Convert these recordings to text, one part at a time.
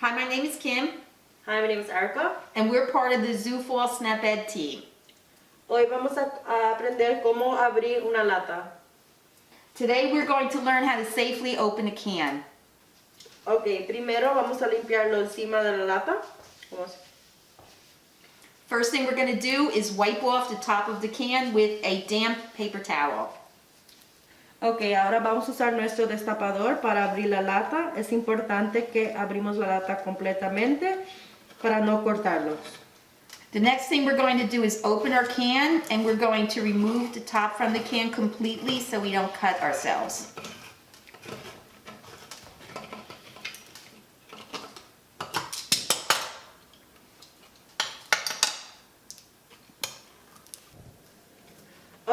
Hi, my name is Kim, Hi, my name is Erica. and we're part of the Zufall Snap Ed team. Hoy vamos a aprender cómo abrir una lata. Today we're going to learn how to safely open a can. Ok, primero vamos a limpiarlo encima de la lata. First thing we're going to do is wipe off the top of the can with a damp paper towel. Ok, ahora vamos a usar nuestro destapador para abrir la lata. Es importante que abrimos la lata completamente para no cortarlos. The next thing we're going to do is open our can, and we're going to remove the top from the can completely so we don't cut ourselves.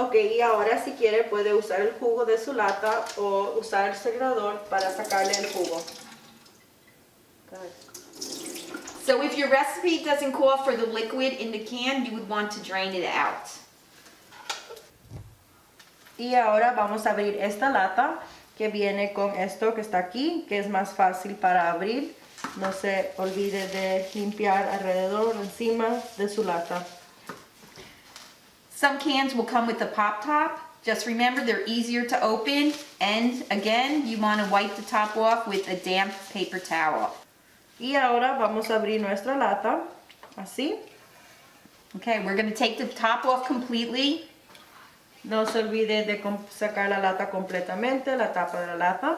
Ok, y ahora si quiere puede usar el jugo de su lata o usar el secador para sacarle el jugo. So if your recipe doesn't call for the liquid in the can, you would want to drain it out. Y ahora vamos a abrir esta lata que viene con esto que está aquí, que es más fácil para abrir. No se olvide de limpiar alrededor, encima de su lata. Some cans will come with a pop top. Just remember they're easier to open, and again, you want to wipe the top off with a damp paper towel. Y ahora vamos a abrir nuestra lata, así. Okay, we're going to take the top off completely. No se olvide de sacar la lata completamente, la tapa de la lata.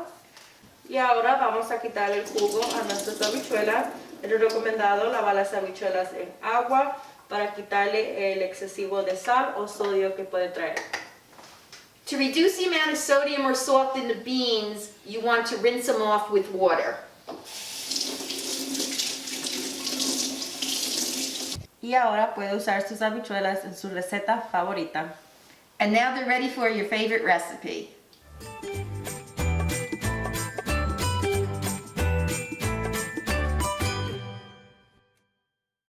Y ahora vamos a quitar el jugo a nuestras habichuelas. Es recomendado lavar las habichuelas en agua para quitarle el excesivo de sal o sodio que puede traer. To reduce the amount of sodium or salt in the beans, you want to rinse them off with water. Y ahora puede usar sus habichuelas en su receta favorita. And now they're ready for your favorite recipe.